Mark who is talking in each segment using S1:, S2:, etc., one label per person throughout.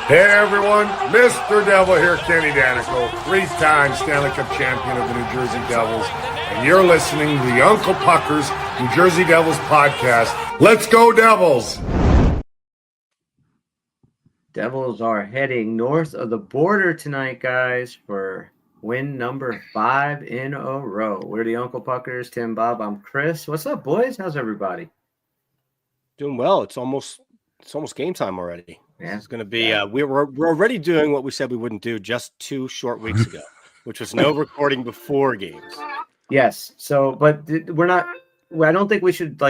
S1: Hey everyone, Mr. Devil here, Kenny Danico, 3-time Stanley Cup champion of the New Jersey Devils, and you're listening to the Uncle Pucker's New Jersey Devils podcast. Let's go Devils!
S2: Devils are heading north of the border tonight, guys, for win number 5 in a row. We're the Uncle Puckers, Tim, Bob, I'm Chris. What's up, boys? How's everybody?
S3: Doing well. It's almost game time already.
S2: Yeah.
S3: It's going to be we're already doing what we said we wouldn't do just 2 short weeks ago, which was no recording before games.
S2: Yes. So, but we're not. I don't think we should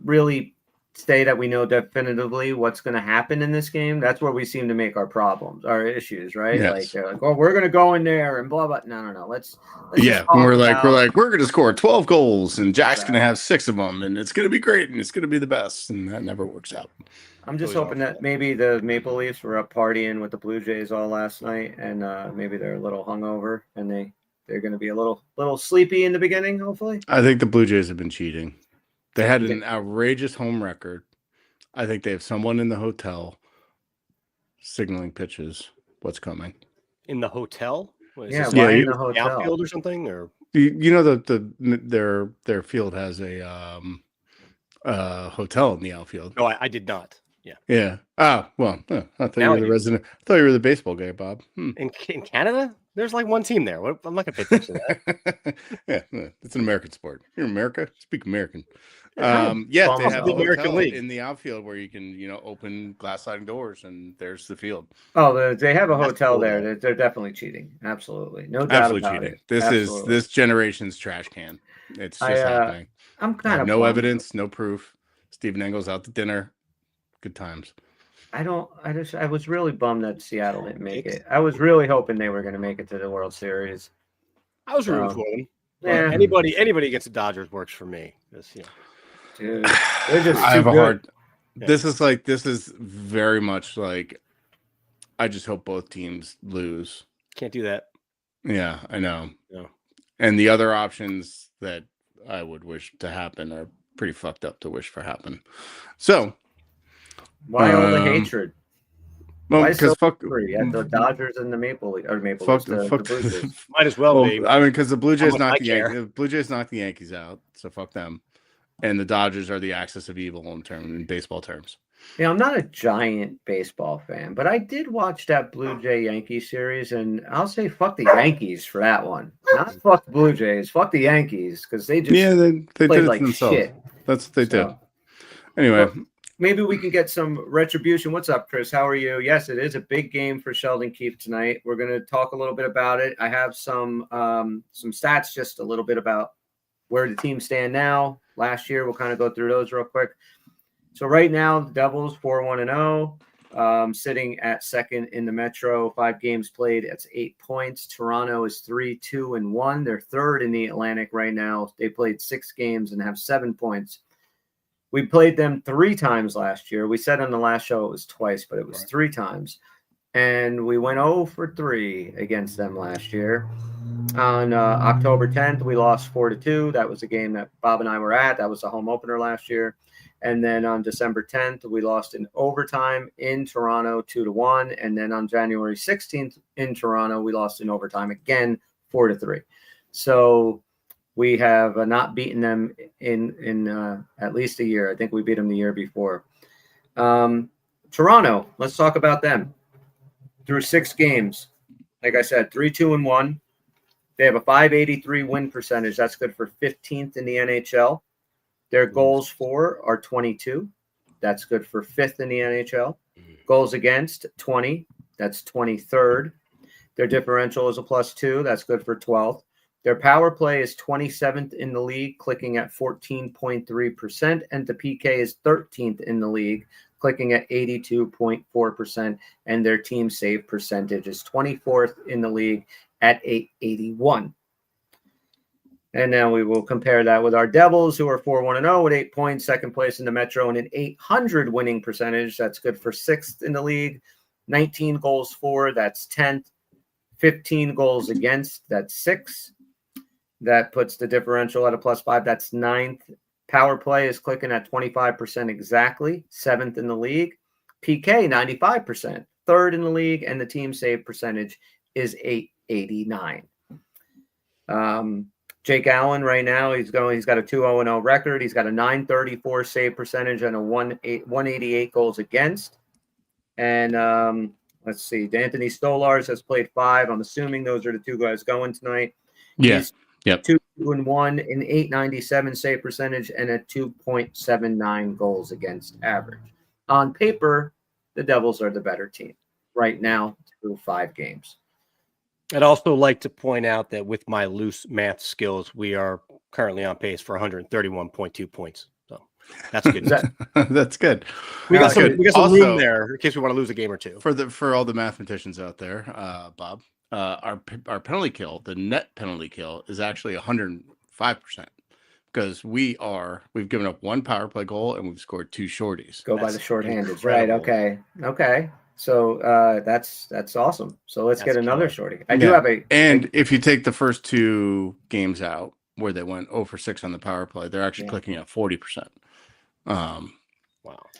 S2: really say that we know definitively what's going to happen in this game. That's where we seem to make our issues, right?
S4: Yes.
S2: Like they're like, "Oh, we're going to go in there and blah blah." No. Let's
S4: yeah, we're going to score 12 goals, and Jack's going to have 6 of them, and it's going to be great, and it's going to be the best, and that never works out.
S2: I'm just hoping that maybe the Maple Leafs were up partying with the Blue Jays all last night, and maybe they're a little hungover, and they're going to be a little sleepy in the beginning. Hopefully,
S4: I think the Blue Jays have been cheating. They had an outrageous home record. I think they have someone in the hotel signaling pitches. What's coming
S3: In the hotel?
S2: in the
S3: The
S2: hotel.
S3: outfield or something? Or
S4: you know their field has a hotel in the outfield.
S3: no, I did not. Yeah.
S4: Yeah. Ah, well, I thought you were the resident. I thought you were the baseball guy, Bob.
S3: In Canada, there's like one team there. I'm not gonna pay attention to that.
S4: Yeah, it's an American sport. You're in America. Speak American. They
S2: Bum
S4: have
S2: up.
S4: the
S3: American
S4: hotel
S3: League
S4: in the outfield where you can, open glass sliding doors, and there's the field.
S2: Oh, they have a
S3: That's
S2: hotel
S3: cool,
S2: there. They're definitely cheating. Absolutely, no doubt
S4: Absolutely
S2: about
S4: cheating.
S2: it.
S4: This generation's trash can. It's just happening.
S2: I'm kind of
S4: No
S2: bummed.
S4: evidence, no proof. Stephen Engel's out to dinner. Good times.
S2: I was really bummed that Seattle didn't make it. I was really hoping they were going to make it to the World Series.
S3: I was rooting for them.
S2: Yeah.
S3: Anybody against the Dodgers works for me.
S2: Dude, they're just
S4: I have
S2: too
S4: a
S2: good.
S4: hard. This is very much like. I just hope both teams lose.
S3: Can't do that.
S4: Yeah, I know.
S3: No.
S4: And the other options that I would wish to happen are pretty fucked up to wish for happen. So
S2: Why all the hatred?
S4: well,
S2: Why
S4: because
S2: so
S4: fuck
S2: angry at the Dodgers and the Maple Leafs, the Blue Jays?
S3: Might as well be.
S4: I mean, because the Blue Jays
S3: much I
S4: knocked the
S3: care.
S4: Yankees. The Blue Jays knocked the Yankees out, so fuck them. And the Dodgers are the axis of evil in baseball terms.
S2: Yeah, I'm not a giant baseball fan, but I did watch that Blue Jay Yankee series, and I'll say fuck the Yankees for that one. Not fuck Blue Jays, fuck the Yankees, because they just
S4: they
S2: played
S4: did it
S2: like
S4: themselves.
S2: shit.
S4: That's what they did.
S2: So,
S4: Anyway,
S2: well, maybe we can get some retribution. What's up, Chris? How are you? Yes, it is a big game for Sheldon Keefe tonight. We're going to talk a little bit about it. I have some stats, just a little bit about where the teams stand now. Last year, we'll kind of go through those real quick. So right now, the Devils 4-1-0, sitting at second in the Metro. 5 games played. That's 8 points. Toronto is 3-2-1. They're third in the Atlantic right now. They played 6 games and have 7 points. We played them 3 times last year. We said on the last show it was twice, but it was 3 times. And we went 0-3 against them last year. On October 10th, we lost 4-2. That was a game that Bob and I were at. That was the home opener last year. And then on December 10th, we lost in overtime in Toronto 2-1. And then on January 16th in Toronto, we lost in overtime again 4-3. So we have not beaten them in at least a year. I think we beat them the year before. Toronto, let's talk about them. Through 6 games, like I said, 3-2-1. They have a .583 win percentage. That's good for 15th in the NHL. Their goals for are 22. That's good for 5th in the NHL. Goals against, 20. That's 23rd. Their differential is a +2. That's good for 12th. Their power play is 27th in the league, clicking at 14.3%. And the PK is 13th in the league, clicking at 82.4%. And their team save percentage is 24th in the league at 881. And now we will compare that with our Devils, who are 4-1-0 with 8 points, second place in the Metro, and an .800 winning percentage. That's good for 6th in the league. 19 goals for, that's 10th. 15 goals against, that's 6th. That puts the differential at a +5. That's 9th. Power play is clicking at 25% exactly, 7th in the league. PK 95%, 3rd in the league, and the team save percentage is 889. Jake Allen right now he's got a 2-0-0 record. He's got a 934 save percentage and a 188 goals against. And let's see, Anthony Stolars has played 5. I'm assuming those are the 2 guys going tonight.
S4: Yes.
S2: Yep. 2-1 in 897 save percentage and a 2.79 goals against average. On paper, the Devils are the better team right now through 5 games.
S3: I'd also like to point out that with my loose math skills, we are currently on pace for 131.2 points. So that's good.
S4: That's good.
S3: We got some
S4: Also,
S3: room there in case we want to lose a game or two.
S4: For all the mathematicians out there, Bob, our penalty kill, the net penalty kill, is actually 105% because we've given up 1 power play goal and we've scored 2 shorties.
S2: Go by the shorthanded, right? Okay. So that's awesome. So let's get another shorty. I do have
S4: and if you take the first 2 games out where they went 0 for 6 on the power play, they're actually clicking at 40%.
S3: Wow.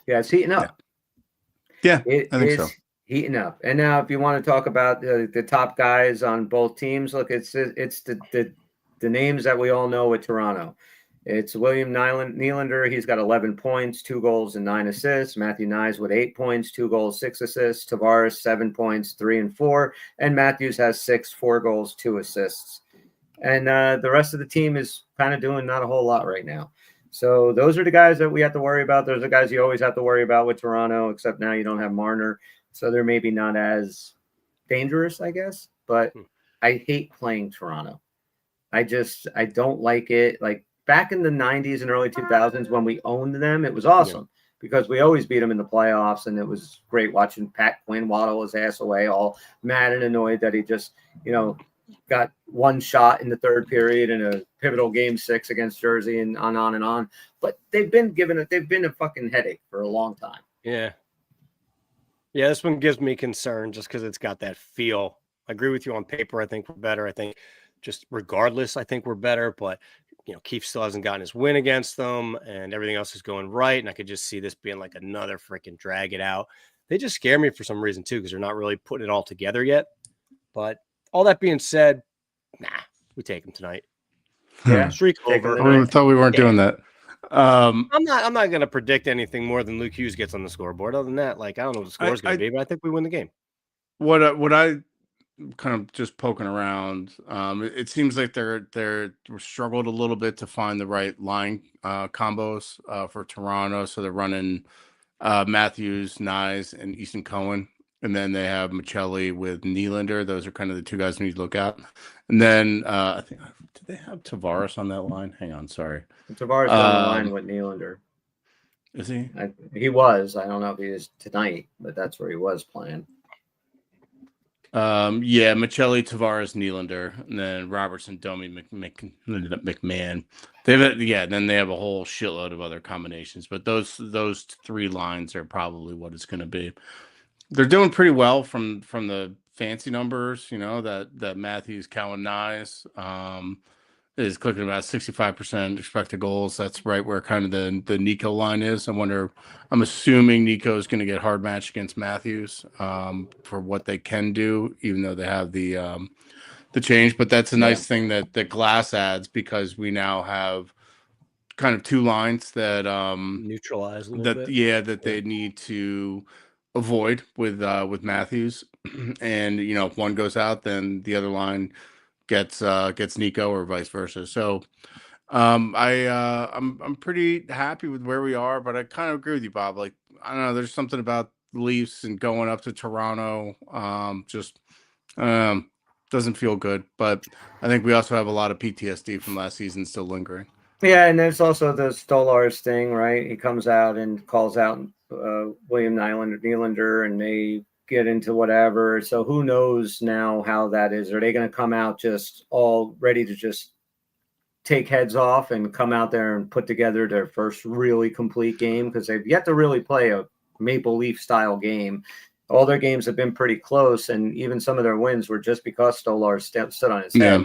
S2: Yeah, it's heating up.
S4: Yeah, I think so.
S2: Heating up. And now, if you want to talk about the top guys on both teams, look, it's the names that we all know with Toronto. It's William Nylander. He's got 11 points, 2 goals, and 9 assists. Matthew Knies with 8 points, 2 goals, 6 assists. Tavares 7 points, 3 and 4, and Matthews has 6, 4 goals, 2 assists. And the rest of the team is kind of doing not a whole lot right now. So those are the guys that we have to worry about. Those are the guys you always have to worry about with Toronto, except now you don't have Marner. So they're maybe not as dangerous, I guess. But I hate playing Toronto. I don't like it. Like back in the 90s and early 2000s when we owned them, it was awesome because we always beat them in the playoffs. And it was great watching Pat Quinn waddle his ass away, all mad and annoyed that he just, got 1 shot in the 3rd period in a pivotal game 6 against Jersey and on and on. But they've been a fucking headache for a long time.
S3: Yeah. Yeah, this one gives me concern just because it's got that feel. I agree with you on paper. I think we're better. I think just regardless, I think we're better. But, Keefe still hasn't gotten his win against them and everything else is going right. And I could just see this being like another freaking drag it out. They just scare me for some reason, too, because they're not really putting it all together yet. But all that being said, we take them tonight.
S2: Yeah,
S3: streak over.
S4: I thought we weren't doing that.
S3: I'm not going to predict anything more than Luke Hughes gets on the scoreboard. Other than that, I don't know what the score is going to be, but I think we win the game.
S4: What I kind of just poking around, it seems like they're struggled a little bit to find the right line combos for Toronto. So they're running Matthews, Knies, and Easton Cohen. And then they have Michelli with Nylander. Those are kind of the 2 guys we need to look at. And then I think did they have Tavares on that line? Hang on, sorry.
S2: Tavares on the line with Nylander.
S4: Is he?
S2: He was. I don't know if he is tonight, but that's where he was playing.
S4: Michelli, Tavares, Nylander, and then Robertson, Domi, McMahon. Then they have a whole shitload of other combinations. But those 3 lines are probably what it's going to be. They're doing pretty well from the fancy numbers, that Matthews, Cowan, Knies is clicking about 65% expected goals. That's right where kind of the Nico line is. I'm assuming Nico is going to get hard match against Matthews for what they can do, even though they have the change. But that's a nice thing that Glass adds because we now have kind of 2 lines that
S3: neutralize a little bit.
S4: That they need to avoid with Matthews, and if one goes out, then the other line gets Nico or vice versa. So I'm pretty happy with where we are, but I kind of agree with you, Bob. I don't know, there's something about the Leafs and going up to Toronto doesn't feel good. But I think we also have a lot of PTSD from last season still lingering.
S2: Yeah, and there's also the Stolars thing, right? He comes out and calls out William Nylander, and they get into whatever. So who knows now how that is? Are they going to come out just all ready to just take heads off and come out there and put together their first really complete game? Because they've yet to really play a Maple Leaf style game. All their games have been pretty close, and even some of their wins were just because Stolar stood on his head.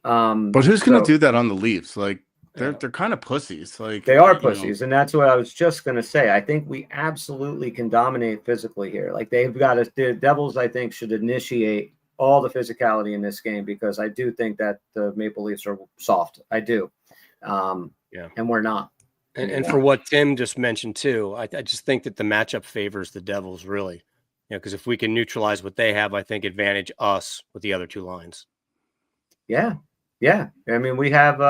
S4: But who's going to do that on the Leafs? they're kind of pussies. Like
S2: They are
S4: you know,
S2: pussies, and that's what I was just going to say. I think we absolutely can dominate physically here. Like they've got us. The Devils, I think, should initiate all the physicality in this game because I do think that the Maple Leafs are soft. I do.
S3: Yeah.
S2: And we're not.
S3: And for what Tim just mentioned too, I just think that the matchup favors the Devils really. Because if we can neutralize what they have, I think advantage us with the other two lines.
S2: Yeah. Yeah. I mean, we have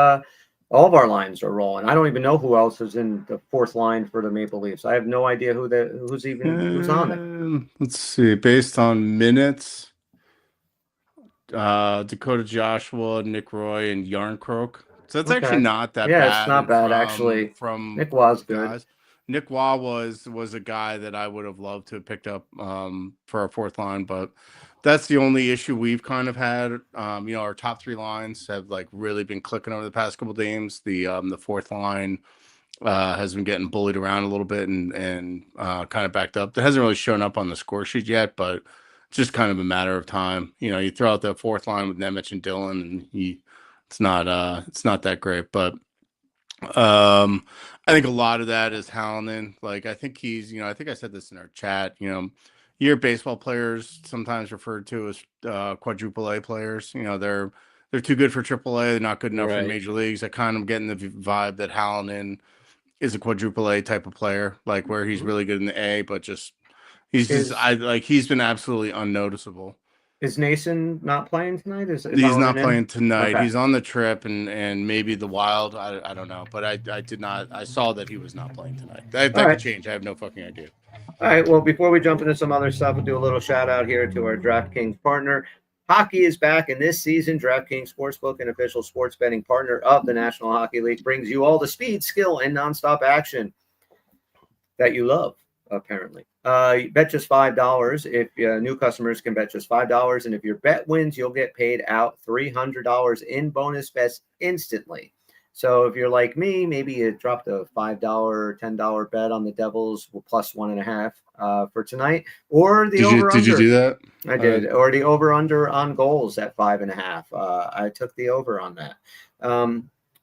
S2: all of our lines are rolling. I don't even know who else is in the fourth line for the Maple Leafs. I have no idea who's on it.
S4: Let's see. Based on minutes, Dakota Joshua, Nick Roy, and Yarncroke. So that's actually not that bad.
S2: Yeah, it's not bad actually.
S4: From
S2: Nick was good.
S4: guys. Nick Waugh was a guy that I would have loved to have picked up for our fourth line, but that's the only issue we've kind of had. Our top three lines have like really been clicking over the past couple of games. The fourth line has been getting bullied around a little bit and kind of backed up. That hasn't really shown up on the score sheet yet, but it's just kind of a matter of time. You throw out the fourth line with Nemec and Dillon, and it's not that great, but I think a lot of that is Hallinan. Like I think he's, I think I said this in our chat, your baseball players sometimes referred to as quadruple A players. They're too good for triple A, they're not good enough for major leagues. I kind of getting the vibe that Hallinan is a quadruple A type of player, like where he's really good in the A, but he's been absolutely unnoticeable.
S2: Is Nason not playing tonight? He's
S4: not playing tonight.
S2: Okay.
S4: He's on the trip and maybe the Wild. I don't know, but I did not. I saw that he was not playing tonight. That could change. I have no fucking idea.
S2: All right. Well, before we jump into some other stuff, we'll do a little shout out here to our DraftKings partner. Hockey is back, and this season, DraftKings Sportsbook, an official sports betting partner of the National Hockey League, brings you all the speed, skill, and nonstop action that you love. Apparently, bet just $5. If new customers can bet just $5, and if your bet wins, you'll get paid out $300 in bonus bets instantly. So if you're like me, maybe you dropped a $5 or $10 bet on the Devils plus 1.5 for tonight, or the over.
S4: Did you do that?
S2: I did, or the over under on goals at 5.5. I took the over on that.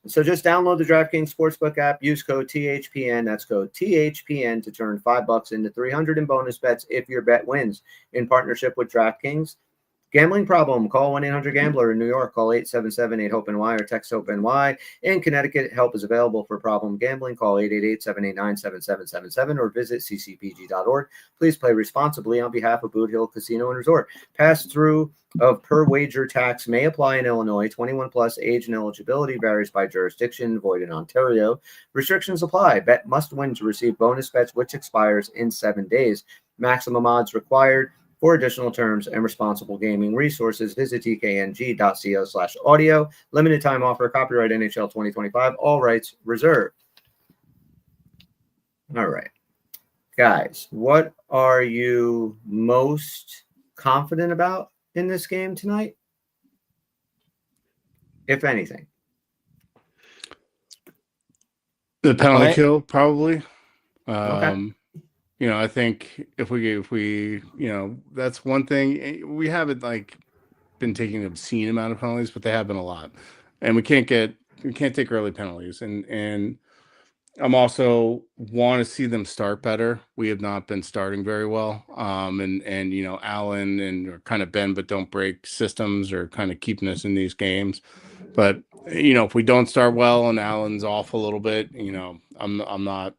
S2: So just download the DraftKings Sportsbook app, use code THPN, that's code THPN, to turn $5 into $300 in bonus bets if your bet wins. In partnership with DraftKings. Gambling problem, call 1-800-GAMBLER. In New York, call 877-8-HOPE-NY or text HOPE-NY. In Connecticut, help is available for problem gambling. Call 888-789-7777 or visit ccpg.org. Please play responsibly on behalf of Boot Hill Casino and Resort. Pass-through of per wager tax may apply in Illinois. 21 plus, age and eligibility varies by jurisdiction. Void in Ontario. Restrictions apply. Bet must win to receive bonus bets, which expires in 7 days. Maximum odds required. For additional terms and responsible gaming resources, visit tkng.co/audio. Limited time offer, copyright NHL 2025, all rights reserved. All right. Guys, what are you most confident about in this game tonight? If anything.
S4: The penalty kill, probably.
S2: Okay.
S4: I think if we, that's one thing. We haven't been taking an obscene amount of penalties, but they have been a lot, and we can't take early penalties. And I'm also want to see them start better. We have not been starting very well. And Allen and kind of bend but don't break systems are kind of keeping us in these games. But if we don't start well and Allen's off a little bit, I'm not.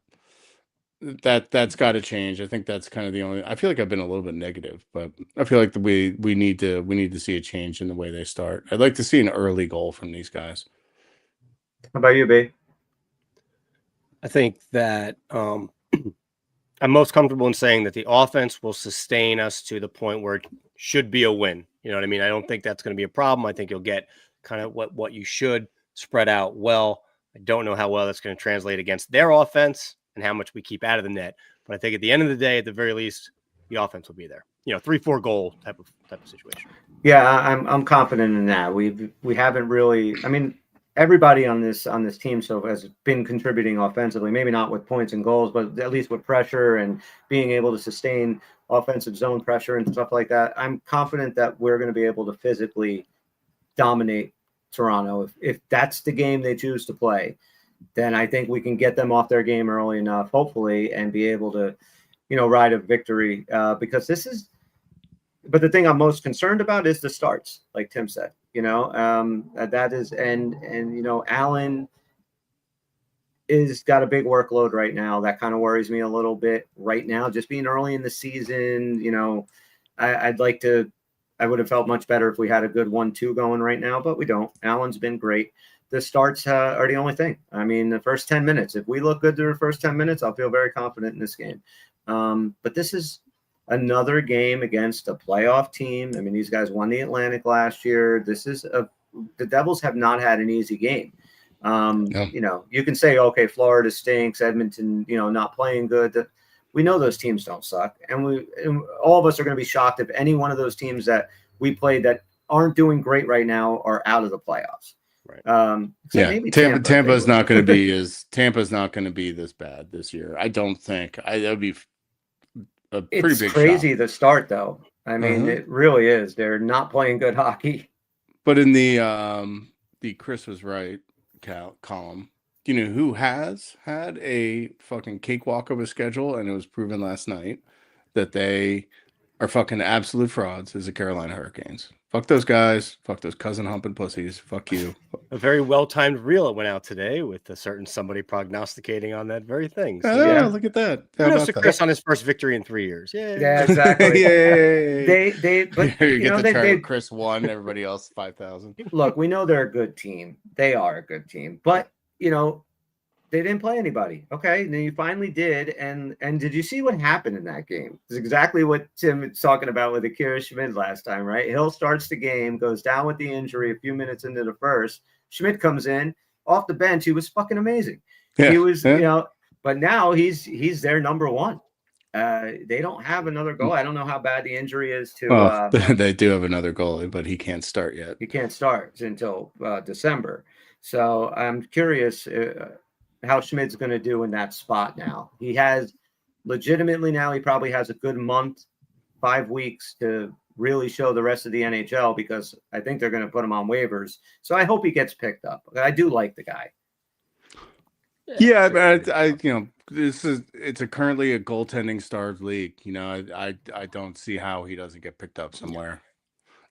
S4: That's got to change. I think that's kind of the only. I feel like I've been a little bit negative, but I feel like we need to see a change in the way they start. I'd like to see an early goal from these guys.
S2: How about you, B?
S3: I think that I'm most comfortable in saying that the offense will sustain us to the point where it should be a win. You know what I mean? I don't think that's going to be a problem. I think you'll get kind of what you should spread out well. I don't know how well that's going to translate against their offense and how much we keep out of the net. But I think at the end of the day, at the very least, the offense will be there. 3-4 goal type of situation. Yeah,
S2: I'm confident in that. We haven't really. I mean, everybody on this team has been contributing offensively. Maybe not with points and goals, but at least with pressure and being able to sustain offensive zone pressure and stuff like that. I'm confident that we're going to be able to physically dominate Toronto if that's the game they choose to play. then I think we can get them off their game early enough, hopefully, and be able to, ride a victory. Because this is, but the thing I'm most concerned about is the starts, like Tim said. That is, and Allen is got a big workload right now. That kind of worries me a little bit right now. Just being early in the season, I would have felt much better if we had a good 1-2 going right now, but we don't. Allen's been great. The starts are the only thing. I mean, the first 10 minutes, if we look good through the first 10 minutes, I'll feel very confident in this game. But this is another game against a playoff team. I mean, these guys won the Atlantic last year. The Devils have not had an easy game.
S4: No.
S2: You can say, okay, Florida stinks, Edmonton, not playing good. We know those teams don't suck. And all of us are going to be shocked if any one of those teams that we played that aren't doing great right now are out of the playoffs.
S4: Right.
S2: Maybe
S4: Tampa's not going to be Tampa's not going to be this bad this year. I don't think. That would be a pretty big
S2: crazy
S4: shock.
S2: The start though. I mean, It really is. They're not playing good hockey.
S4: But in the Chris was right column, you know who has had a fucking cakewalk of a schedule, and it was proven last night that they are fucking absolute frauds, is the Carolina Hurricanes. Fuck those guys. Fuck those cousin humping pussies. Fuck you.
S3: A very well-timed reel that went out today with a certain somebody prognosticating on that very thing. So,
S4: Look at that.
S3: Kudos to Chris on his first victory in 3 years.
S2: Yeah, exactly.
S4: But you get the chart. Chris won. Everybody else 5,000.
S2: Look, we know they're a good team. They are a good team, but they didn't play anybody. Okay, then you finally did, and did you see what happened in that game? It's exactly what Tim was talking about with Akira Schmid last time, right? Hill starts the game, goes down with the injury a few minutes into the first. Schmid comes in off the bench. He was fucking amazing.
S4: Yeah,
S2: he was, but now he's their number one. They don't have another goal. I don't know how bad the injury is to.
S4: They do have another goalie, but he can't start yet.
S2: He can't start until December. So I'm curious how Schmid's going to do in that spot now. He has legitimately now, he probably has a good month, 5 weeks to really show the rest of the NHL, because I think they're going to put him on waivers. So I hope he gets picked up. I do like the guy.
S4: Yeah, it's currently a goaltending starved league. I don't see how he doesn't get picked up somewhere.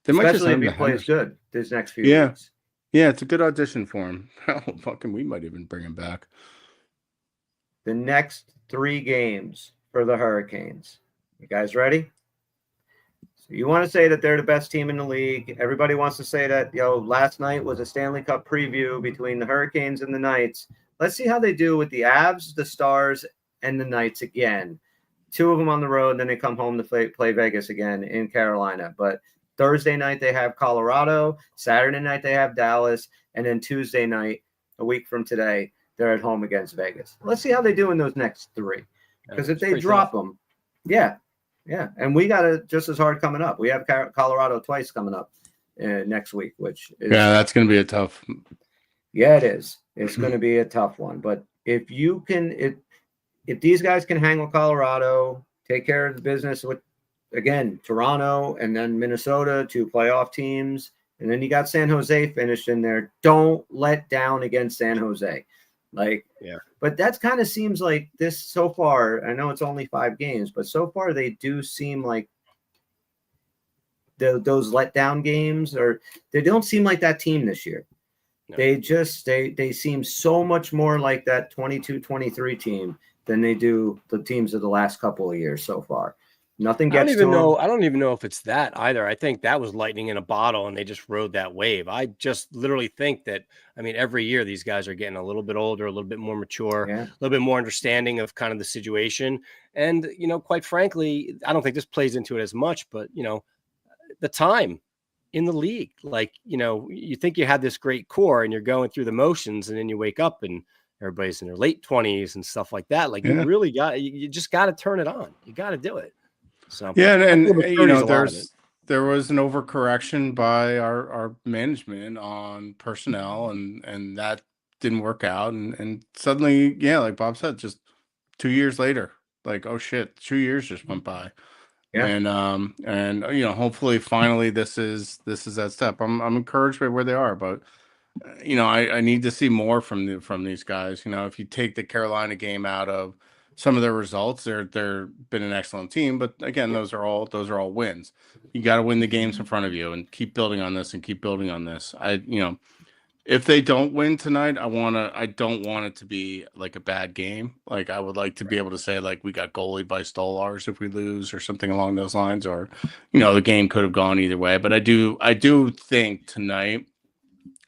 S2: Especially if he plays good this next few weeks.
S4: Yeah, it's a good audition for him. We might even bring him back.
S2: The next 3 games for the Hurricanes. You guys ready? So you want to say that they're the best team in the league. Everybody wants to say that, last night was a Stanley Cup preview between the Hurricanes and the Knights. Let's see how they do with the Avs, the Stars, and the Knights again. 2 of them on the road, and then they come home to play Vegas again in Carolina. But Thursday night, they have Colorado. Saturday night, they have Dallas. And then Tuesday night, a week from today, they're at home against Vegas. Let's see how they do in those next 3. Because if they drop them, yeah. And we got it just as hard coming up. We have Colorado twice coming up next week, which is.
S4: Yeah, that's going to be a tough.
S2: Yeah, it is. It's going to be a tough one. But if these guys can hang with Colorado, take care of the business with, again, Toronto and then Minnesota, 2 playoff teams. And then you got San Jose finished in there. Don't let down against San Jose. But that kind of seems like this so far. I know it's only 5 games, but so far they do seem like those letdown games, or they don't seem like that team this year. No. They seem so much more like that 22-23 team than they do the teams of the last couple of years so far. Nothing gets to them.
S3: I don't even know if it's that either. I think that was lightning in a bottle, and they just rode that wave. I just literally think that, every year these guys are getting a little bit older, a little bit more mature, a little bit more understanding of kind of the situation. And, quite frankly, I don't think this plays into it as much, but, the time in the league, you think you had this great core and you're going through the motions, and then you wake up and everybody's in their late 20s and stuff like that. You really you just got to turn it on. You got to do it. So
S4: and there was an overcorrection by our management on personnel, and that didn't work out, and suddenly, like Bob said, just 2 years later, oh shit, 2 years just went by. And hopefully finally this is that step. I'm encouraged by where they are, but I need to see more from these guys. If you take the Carolina game out of some of their results, they're been an excellent team, but again, those are all wins. You got to win the games in front of you and keep building on this and keep building on this. If they don't win tonight, I don't want it to be like a bad game. Like I would like to be able to say like we got goalied by Stolars if we lose or something along those lines, or the game could have gone either way. But I do think tonight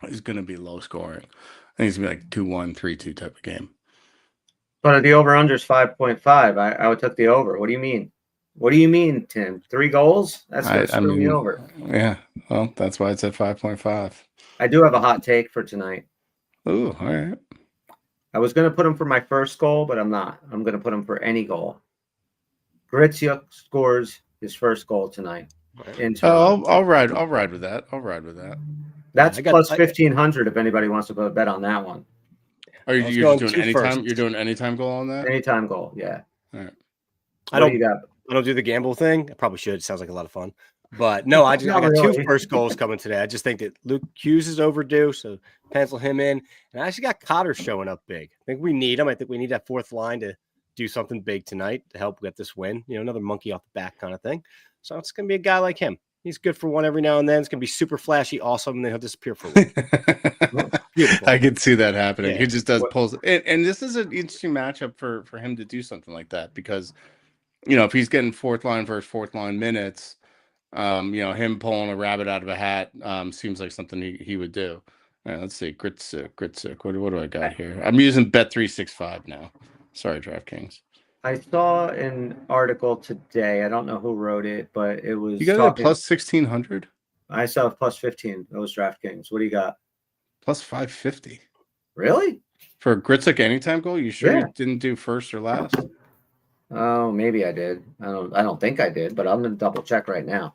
S4: is going to be low scoring. I think it's going to be like 2-1, 3-2 type of game.
S2: But the over-under is 5.5. I would take the over. What do you mean? What do you mean, Tim? 3 goals? That's going to screw me over.
S4: Yeah, well, that's why it's at 5.5.
S2: I do have a hot take for tonight.
S4: Ooh, all right.
S2: I was going to put him for my first goal, but I'm not. I'm going to put him for any goal. Gritzuk scores his first goal tonight.
S4: I'll ride with that.
S2: That's plus 1,500 if anybody wants to put a bet on that one.
S4: Are you just doing anytime? You're doing anytime goal on that?
S2: Anytime goal, yeah.
S4: All right.
S3: I don't do the gamble thing. I probably should. It sounds like a lot of fun. But no, I got really 2 first goals coming today. I just think that Luke Hughes is overdue, so pencil him in. And I actually got Cotter showing up big. I think we need him. I think we need that fourth line to do something big tonight to help get this win. Another monkey off the back kind of thing. So it's going to be a guy like him. He's good for one every now and then. It's going to be super flashy, awesome, and then he'll disappear for a week. Beautiful.
S4: I can see that happening.
S3: Yeah.
S4: He just does pulls. And this is an interesting matchup for him to do something like that because, if he's getting fourth line versus fourth line minutes, him pulling a rabbit out of a hat seems like something he would do. All right, let's see. Gritzuk. What do I got here? I'm using Bet365 now. Sorry, DraftKings.
S2: I saw an article today. I don't know who wrote it, but it was.
S4: You got it at plus 1,600?
S2: I saw plus 15. That was DraftKings. What do you got?
S4: Plus 550.
S2: Really?
S4: For a Gritzuk anytime goal? You sure you didn't do first or last?
S2: Oh, maybe I did. I don't think I did, but I'm going to double check right now.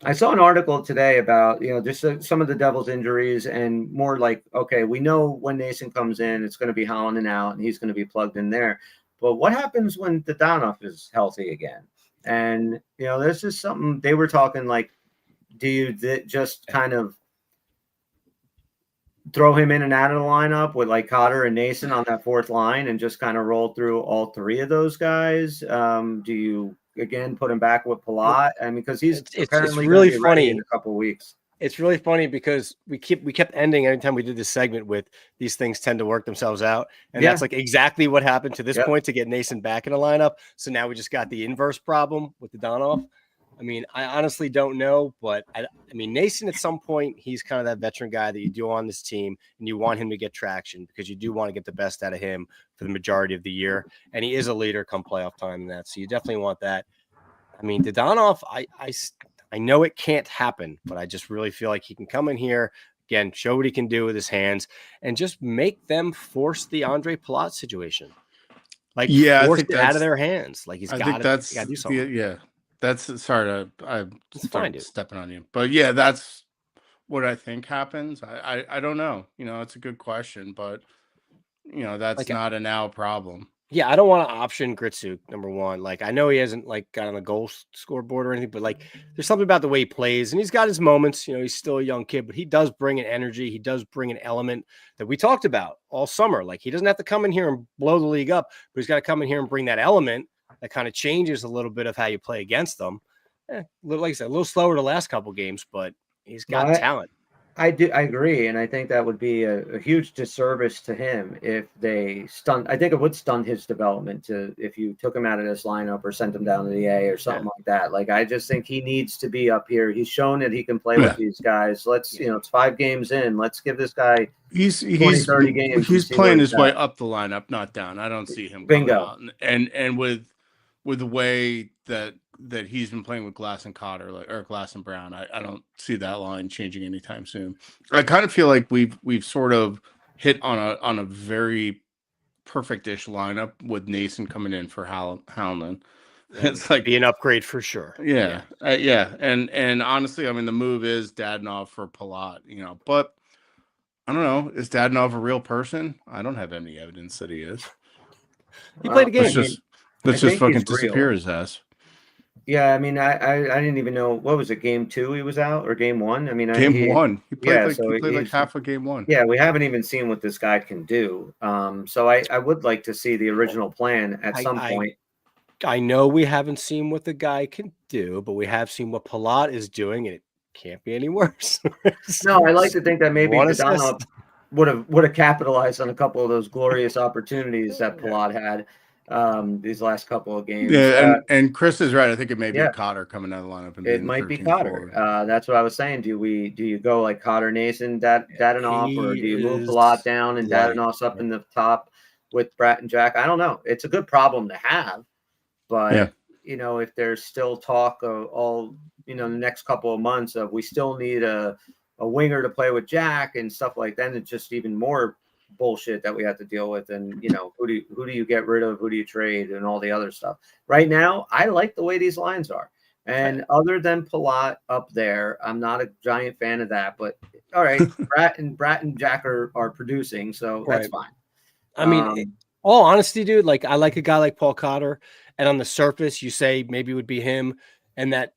S2: I saw an article today about, just some of the Devils' injuries and more like, okay, we know when Nason comes in, it's going to be Holland out and he's going to be plugged in there. But what happens when Dadonov is healthy again? And, there's just something they were talking like, do you just kind of throw him in and out of the lineup with like Cotter and Nason on that fourth line and just kind of roll through all 3 of those guys? Do you again put him back with Palat? I mean, because he's apparently
S3: really
S2: be
S3: funny
S2: in a couple of weeks.
S3: It's really funny because we kept ending anytime we did this segment with these things tend to work themselves out. And that's like exactly what happened to this point to get Nason back in the lineup. So now we just got the inverse problem with the Dadonov. I mean, I honestly don't know, but I mean, Nason at some point, he's kind of that veteran guy that you do on this team and you want him to get traction because you do want to get the best out of him for the majority of the year. And he is a leader come playoff time in that. So you definitely want that. I mean, Dadonov, I know it can't happen, but I just really feel like he can come in here again, show what he can do with his hands and just make them force the Andre Palat situation. Like, force it out of their hands. Like, he's got to do something.
S4: Yeah. That's sorry I'm stepping on you, but yeah, that's what I think happens. I don't know. It's a good question, but that's like, not a now problem.
S3: Yeah, I don't want to option Gritzuk, number one. Like, I know he hasn't got on the goal scoreboard or anything, but there's something about the way he plays, and he's got his moments. He's still a young kid, but he does bring an energy. He does bring an element that we talked about all summer. Like, he doesn't have to come in here and blow the league up, but he's got to come in here and bring that element that kind of changes a little bit of how you play against them. Like I said, a little slower the last couple games, but he's got talent.
S2: I agree, and I think that would be a huge disservice to him if they stun. I think it would stun his development if you took him out of this lineup or sent him down to the A or something like that. Like, I just think he needs to be up here. He's shown that he can play with these guys. Let's, it's 5 games in. Let's give this guy 30 games.
S4: He's playing his way up the lineup, not down. I don't see him.
S2: Bingo.
S4: And with the way that he's been playing with Glass and Cotter, or Glass and Brown, I don't see that line changing anytime soon. I kind of feel like we've sort of hit on a very perfect-ish lineup with Nason coming in for Howland. It's like
S3: be an upgrade for sure.
S4: Yeah. And honestly, I mean, the move is Dadonov for Palat, but I don't know. Is Dadonov a real person? I don't have any evidence that he is.
S3: He played a game.
S4: Let's just fucking disappear his ass.
S2: Yeah, I mean, I didn't even know, what was it, game 2 he was out, or game 1? I mean,
S4: Game 1. He played
S2: yeah,
S4: like
S2: so
S4: he played like
S2: he's
S4: half of game 1.
S2: yeah, we haven't even seen what this guy can do. So I would like to see the original plan at some point.
S3: I know we haven't seen what the guy can do, but we have seen what Palat is doing, and it can't be any worse.
S2: No, I like to think that maybe
S3: One
S2: Dadonov
S3: assist.
S2: would have capitalized on a couple of those glorious opportunities that Palat had these last couple of games.
S4: Yeah, and Chris is right. I think it may be
S2: yeah.
S4: Cotter coming out of the lineup. And
S2: It
S4: being the
S2: might be
S4: 13th
S2: Cotter.
S4: forward.
S2: That's what I was saying. Do you go like Cotter, Nason, Dadonov, or do you move Palat down and Dadonov's up in the top with Brat and Jack? I don't know. It's a good problem to have, but you know, if there's still talk of all, you know, the next couple of months of we still need a winger to play with Jack and stuff like that, it's just even more bullshit that we have to deal with. And you know, who do you get rid of, who do you trade, and all the other stuff. Right now, I like the way these lines are. And other than Palat up there, I'm not a giant fan of that. But all right, Brat and Jack are producing, so that's fine.
S3: I mean, all honesty, dude, like I like a guy like Paul Cotter, and on the surface, you say maybe it would be him, and that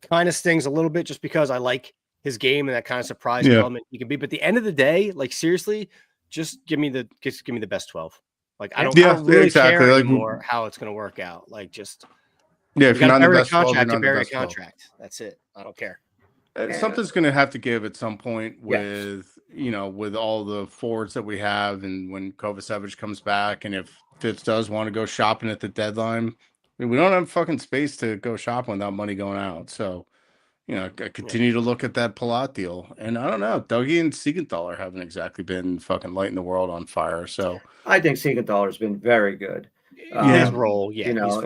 S3: kind of stings a little bit just because I like his game and that kind of surprise element he can be. But at the end of the day, like seriously, just give me the best 12. Like I don't really care anymore how it's going to work out. Like just
S4: if you're not in the best 12,
S3: contract, you bury a contract. That's it. I don't care.
S4: Something's going to have to give at some point with you know, with all the forwards that we have, and when Kovacevic comes back, and if Fitz does want to go shopping at the deadline, I mean, we don't have fucking space to go shopping without money going out. So, you know, I continue to look at that Palat deal, and I don't know, Dougie and Siegenthaler haven't exactly been fucking lighting the world on fire. So
S2: I think Siegenthaler has been very good.
S3: His role,
S2: you know,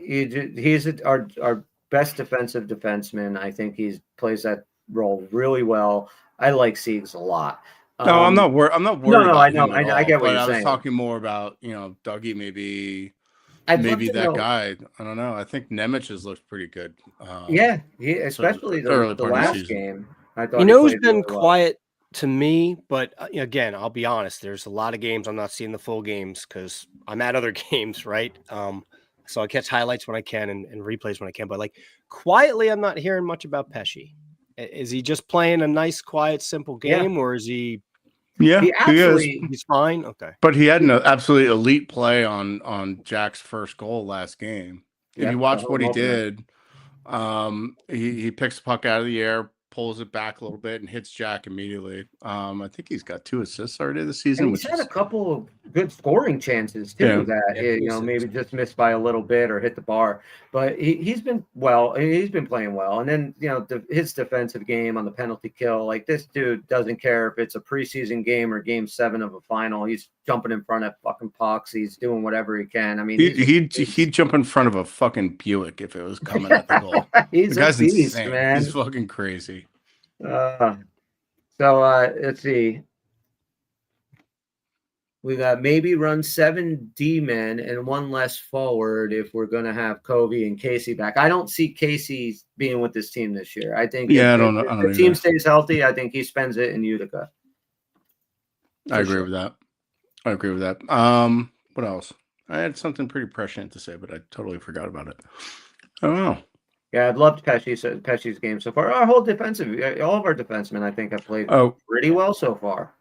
S2: he's our best defensive defenseman. I think he plays that role really well. I like Siegs a lot.
S4: No, I'm not worried.
S2: No, I know. I get what you're saying.
S4: I was talking more about, you know, Dougie maybe that guy. I don't know. I think Nemec has looked pretty good.
S2: Especially the last game. I thought
S3: who's been quiet to me, but again, I'll be honest. There's a lot of games I'm not seeing the full games because I'm at other games, right? So I catch highlights when I can and replays when I can. But like quietly, I'm not hearing much about Pesce. Is he just playing a nice, quiet, simple game, or is he?
S4: Yeah,
S3: he's fine. Okay,
S4: but he had an absolutely elite play on Jack's first goal last game. If you watch what he did, he picks the puck out of the air, pulls it back a little bit, and hits Jack immediately. I think he's got 2 assists already this season.
S2: And he's had a couple of good scoring chances too. Maybe just missed by a little bit or hit the bar. But he's been playing well. And then his defensive game on the penalty kill, like this dude doesn't care if it's a preseason game or game 7 of a final. He's jumping in front of fucking pucks. He's doing whatever he can. I mean,
S4: he'd jump in front of a fucking Buick if it was coming at the goal.
S2: He's
S4: the guy's
S2: a beast,
S4: insane.
S2: man.
S4: He's fucking crazy.
S2: Let's see. We got maybe run 7 D-men and 1 less forward if we're going to have Covey and Casey back. I don't see Casey being with this team this year. I think if the team stays healthy, I think he spends it in Utica.
S4: I agree with that. What else? I had something pretty prescient to say, but I totally forgot about it. I don't know.
S2: Yeah, I've loved Pesce's game so far. All of our defensemen, I think, have played pretty well so far.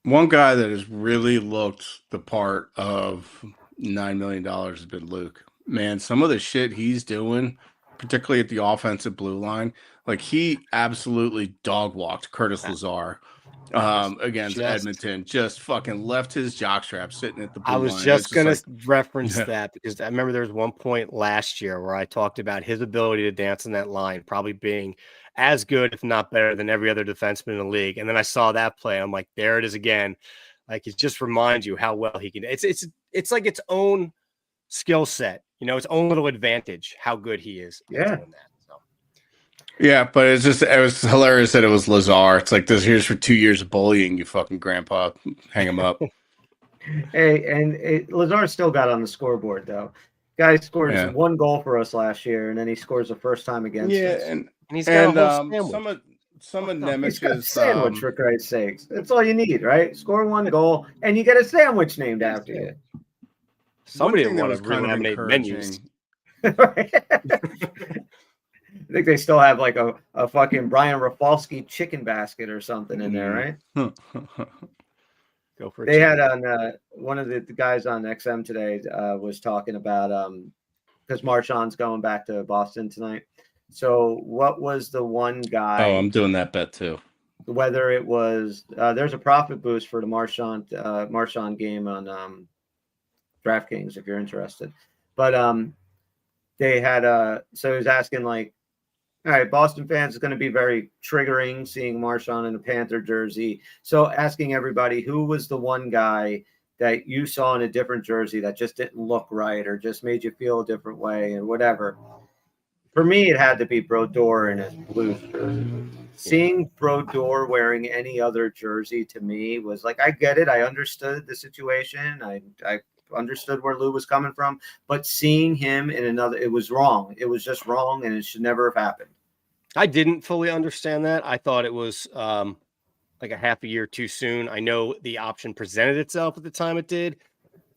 S4: One guy that has really looked the part of $9 million has been Luke. Man, some of the shit he's doing, particularly at the offensive blue line, like he absolutely dog walked Curtis Lazar against Edmonton. Just fucking left his jockstrap sitting at the blue line.
S3: I was just going to reference that because I remember there was one point last year where I talked about his ability to dance in that line, probably being as good, if not better, than every other defenseman in the league. And then I saw that play. I'm like, there it is again. Like it just reminds you how well he can. It's like its own skill set, its own little advantage. How good he is.
S2: Yeah.
S3: Doing that. So.
S4: Yeah, but it was hilarious that it was Lazar. It's like this. Here's for 2 years of bullying, you fucking grandpa. Hang him up.
S2: Hey, and Lazar still got on the scoreboard though. Guy scores 1 goal for us last year, and then he scores the first time against us.
S4: And
S3: he's got a whole sandwich.
S4: some of Nemec's
S2: sandwich for Christ's sakes. That's all you need, right? Score 1 goal, and you get a sandwich named after you.
S3: Somebody want to really laminate menus.
S2: I think they still have like a fucking Brian Rafalski chicken basket or something in there, right?
S3: Go for it.
S2: They had on one of the guys on XM today was talking about because Marshawn's going back to Boston tonight. So what was the one guy?
S4: Oh, I'm doing that bet too.
S2: Whether it was there's a profit boost for the Marshawn game on DraftKings if you're interested. But they had so he was asking like, all right, Boston fans is going to be very triggering seeing Marshawn in a Panther jersey. So asking everybody, who was the one guy that you saw in a different jersey that just didn't look right or just made you feel a different way and whatever? For me, it had to be Brodeur in his Blues jersey. Seeing Brodeur wearing any other jersey to me was like, I get it. I understood the situation. I understood where Lou was coming from, but seeing him in another, it was wrong. It was just wrong, and it should never have happened.
S3: I didn't fully understand that. I thought it was like a half a year too soon. I know the option presented itself at the time it did.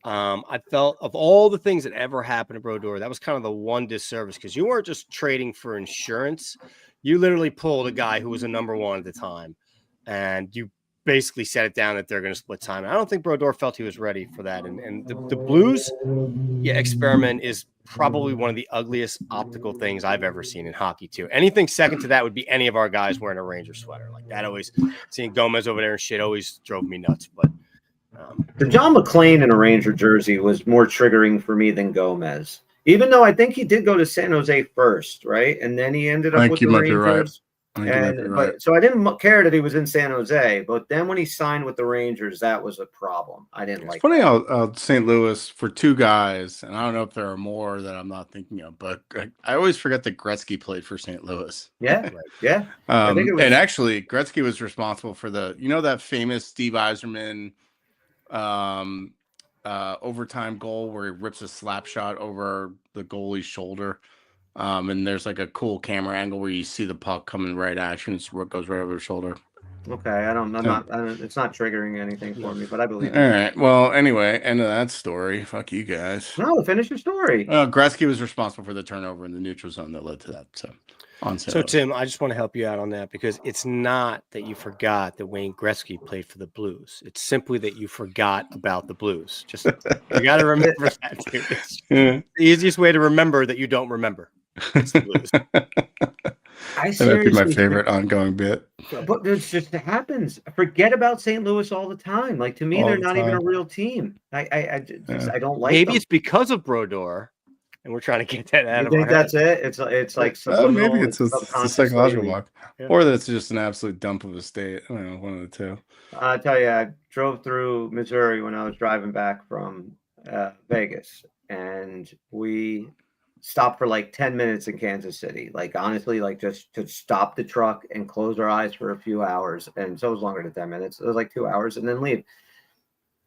S3: I felt of all the things that ever happened to Brodeur, that was kind of the one disservice because you weren't just trading for insurance. You literally pulled a guy who was a number one at the time, and you basically set it down that they're going to split time. And I don't think Brodeur felt he was ready for that. And the Blues experiment is probably one of the ugliest optical things I've ever seen in hockey too. Anything second to that would be any of our guys wearing a Ranger sweater like that. Always seeing Gomez over there and shit always drove me nuts. But
S2: the John McClain in a Ranger jersey was more triggering for me than Gomez, even though I think he did go to San Jose first, right? And then he ended up with the Rangers. So I didn't care that he was in San Jose, but then when he signed with the Rangers, that was a problem. I didn't like.
S4: It's funny how St. Louis for two guys, and I don't know if there are more that I'm not thinking of, but I always forget that Gretzky played for St. Louis.
S2: Yeah, yeah.
S4: And actually, Gretzky was responsible for that famous Steve Yzerman overtime goal where he rips a slap shot over the goalie's shoulder. And there's like a cool camera angle where you see the puck coming right at you and it goes right over your shoulder.
S2: Okay, it's not triggering anything for me, but I believe it.
S4: All right. Well, anyway, end of that story. Fuck you guys.
S2: No, finish your story.
S4: Gretzky was responsible for the turnover in the neutral zone that led to that. So
S3: Tim, I just want to help you out on that because it's not that you forgot that Wayne Gretzky played for the Blues. It's simply that you forgot about the Blues. Just you got to remember that. Dude. It's the easiest way to remember that you don't remember. It's the Blues.
S4: That'd be my favorite ongoing bit.
S2: But it just happens. Forget about St. Louis all the time. Like to me, they're not even a real team. I don't like.
S3: Maybe
S2: them.
S3: it's because of Brodeur, and we're trying to get that out
S2: you
S3: of.
S2: Think that's it? It's like
S4: maybe it's a psychological block, or that it's just an absolute dump of a state. I don't know, one of the two.
S2: I tell you, I drove through Missouri when I was driving back from Vegas, and we stopped for like 10 minutes in Kansas City. Like honestly, like just to stop the truck and close our eyes for a few hours. And so it was longer than 10 minutes. It was like 2 hours and then leave.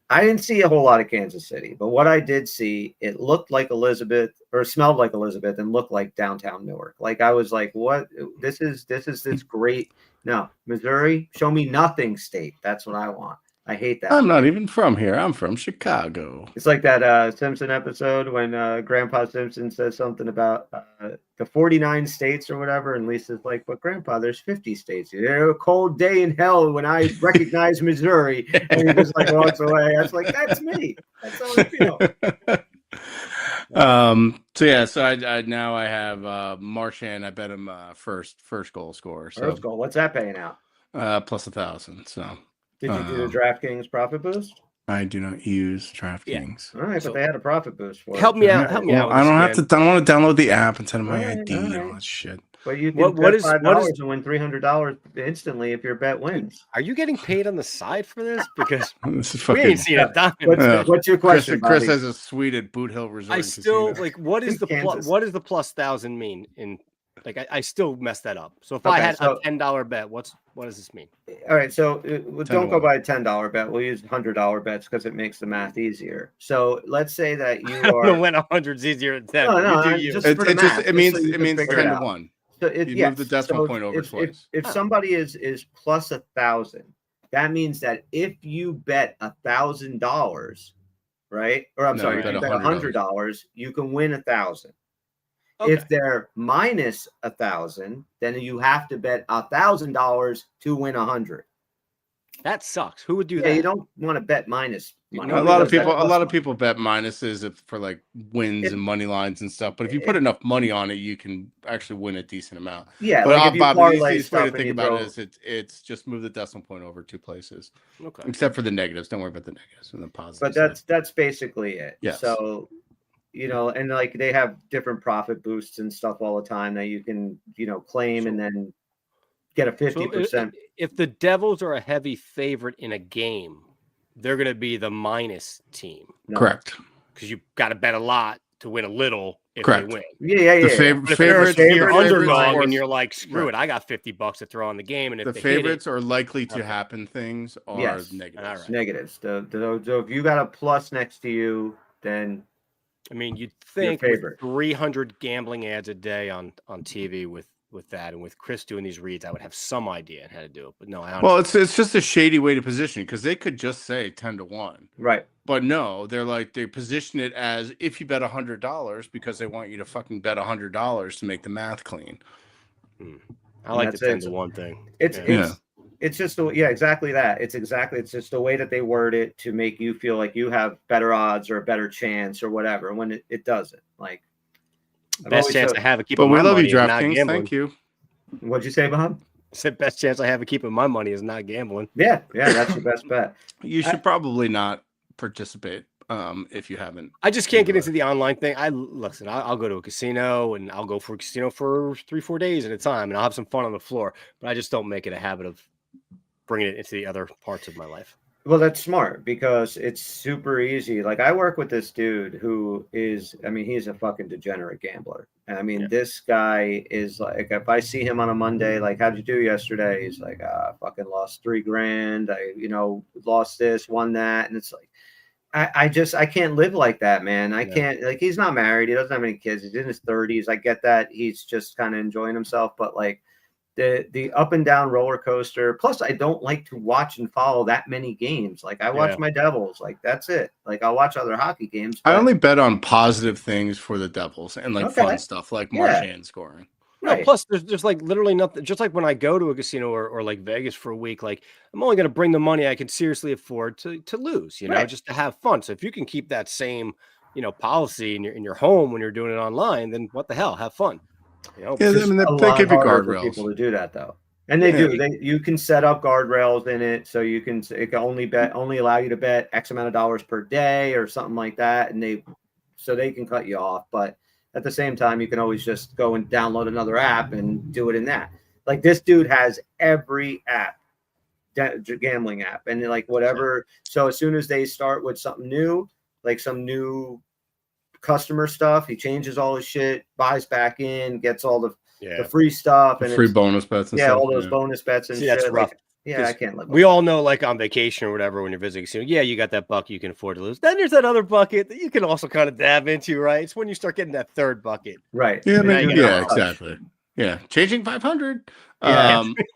S2: I didn't see a whole lot of Kansas City, but what I did see, it looked like Elizabeth or smelled like Elizabeth and looked like downtown Newark. Like I was like, what? This is this great. No, Missouri, show me nothing state. That's what I want. I hate that.
S4: I'm not even from here. I'm from Chicago.
S2: It's like that Simpson episode when Grandpa Simpson says something about the 49 states or whatever. And Lisa's like, but Grandpa, there's 50 states. There's a cold day in hell when I recognize Missouri. And he just like walks away. I was like, that's me. That's how I feel.
S4: So I now I have Marchand. I bet him first goal scorer. So
S2: first goal. What's that paying out?
S4: Plus 1,000. So.
S2: Did you do the DraftKings profit boost?
S4: I do not use DraftKings.
S2: Yeah. All right, but they had a profit boost for
S3: help
S2: it.
S3: me out. Help me out.
S4: I don't have to. I don't want to download the app and send my ID and all that shit.
S2: But you can bet $5 and win $300 instantly if your bet wins.
S3: Are you getting paid on the side for this? Because
S4: this is
S3: we ain't seen a dime.
S2: What's your question?
S4: Chris has a suite at Boot Hill Resort.
S3: I still like. What is the plus? What does the plus 1,000 mean in? Like I still mess that up. So if I had a $10 bet, what does this mean?
S2: All right, so don't go by a $10 bet. We'll use $100 bets because it makes the math easier. So let's say that you are
S3: going to win 100's easier than 10.
S4: It means 10 to 1.
S2: So
S4: you move the decimal point over twice.
S2: If somebody is plus 1,000, that means that if you bet $1,000, right? Or I'm sorry, if you bet $100, you can win 1,000.
S3: Okay.
S2: If they're minus 1,000, then you have to bet $1,000 to win 100.
S3: That sucks. Who would do
S2: Yeah,
S3: that?
S2: you don't want to bet minus money.
S4: A
S3: Nobody
S4: lot of
S3: does that.
S4: people, a
S2: Plus
S4: lot of
S2: money.
S4: people bet minuses for like wins
S2: If-
S4: and money lines and stuff. But if you put enough money on it, you can actually win a decent amount.
S2: Yeah,
S4: But
S2: like if you
S4: Bob, the
S2: parlay
S4: easiest way
S2: stuff
S4: to
S2: and
S4: think
S2: you
S4: about
S2: throw,
S4: it is it's just move the decimal point over 2 places,
S3: Okay.
S4: except for the negatives. Don't worry about the negatives and the positives.
S2: but that's basically it.
S4: Yes.
S2: So, and like they have different profit boosts and stuff all the time that you can, claim and then get a 50%.
S3: If the Devils are a heavy favorite in a game, they're going to be the minus team
S2: No.
S4: correct.
S3: because you've got to bet a lot to win a little if
S4: Correct.
S3: they win.
S2: Yeah.
S3: But if
S4: favorites,
S3: you're
S2: favorites
S3: underdog
S2: or-
S3: and you're like, screw
S4: Right.
S3: it, I got $50 to throw on the game, and if
S4: the
S3: they hit it,
S4: favorites are likely to
S3: Okay.
S4: happen things are
S2: Yes.
S4: negatives.
S3: All right.
S2: Negatives. So if you got a plus next to you, then
S3: I mean, you'd think with
S2: favorite.
S3: 300 gambling ads a day on TV with that, and with Chris doing these reads, I would have some idea on how to do it. But no, I
S4: Well,
S3: honestly,
S4: it's just a shady way to position because they could just say 10-1.
S2: right.
S4: But no, they position it as if you bet $100 because they want you to fucking bet $100 to make the math clean.
S3: I like the
S2: that's
S3: 10
S2: it.
S3: to 1 thing.
S2: It's
S3: Yeah.
S2: it's just exactly that. It's just the way that they word it to make you feel like you have better odds or a better chance or whatever. When it doesn't. Like I've
S3: Best
S2: always
S3: chance
S2: said-
S3: I have of keeping
S4: But we
S3: my
S4: love
S3: money
S4: you,
S3: is not
S4: DraftKings.
S3: gambling.
S4: Thank you.
S2: What'd you say, Bob?
S3: I said best chance I have of keeping my money is not gambling.
S2: Yeah, that's your best bet.
S4: You should probably not participate if you haven't.
S3: I just can't get into the online thing. I'll go to a casino and I'll go for a casino for 3-4 days at a time, and I'll have some fun on the floor. But I just don't make it a habit of bringing it into the other parts of my life.
S2: Well, that's smart because it's super easy. Like I work with this dude who is, he's a fucking degenerate gambler. And this guy is like, if I see him on a Monday, like, how'd you do yesterday? He's like, I fucking lost $3,000. I, lost this, won that. And it's like, I can't live like that, man. I can't, like, he's not married. He doesn't have any kids. He's in his 30s. I get that. He's just kind of enjoying himself, but like, the up and down roller coaster. Plus, I don't like to watch and follow that many games. Like I watch my Devils. Like that's it. Like I'll watch other hockey games.
S4: I only bet on positive things for the Devils and like fun stuff like Marchand scoring.
S3: No, plus there's like literally nothing. Just like when I go to a casino or like Vegas for a week, like I'm only going to bring the money I can seriously afford to lose, just to have fun. So if you can keep that same, policy in your home when you're doing it online, then what the hell, have fun.
S4: Yeah, I mean, they give you guardrails.
S2: People to do that though, and they do. You can set up guardrails in it, so it can only allow you to bet X amount of dollars per day or something like that, and they can cut you off. But at the same time, you can always just go and download another app and do it in that. Like this dude has every app, gambling app, and like whatever. So as soon as they start with something new, like some new customer stuff, he changes all his shit, buys back in, gets all the free stuff and
S4: free bonus bets and stuff.
S2: all those bonus bets and shit.
S3: That's rough.
S2: Like, I can't live.
S3: We all know, like on vacation or whatever, when you're visiting, you got that bucket you can afford to lose. Then there's that other bucket that you can also kind of dab into, right? It's when you start getting that third bucket,
S2: right?
S4: Yeah, exactly. Yeah, changing 500.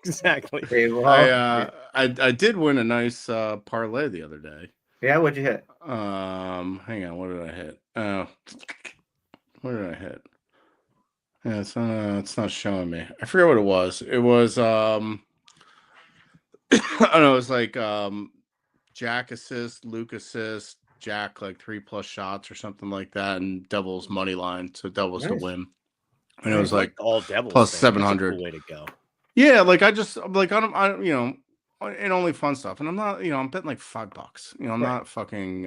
S3: Exactly.
S2: Okay, well,
S4: I did win a nice parlay the other day.
S2: Yeah, what'd you hit?
S4: Hang on, what did I hit? What did I hit? Yeah, it's not showing me. I forget what it was. It was I don't know, it was like Jack assist, Luke assist, Jack like 3+ shots or something like that, and Devils money line, so Devils to win. And it was like
S3: all Devils
S4: plus
S3: thing.
S4: 700.
S3: That's a cool way to go.
S4: Yeah, like I and only fun stuff, and I'm not, I'm betting like $5. I'm not fucking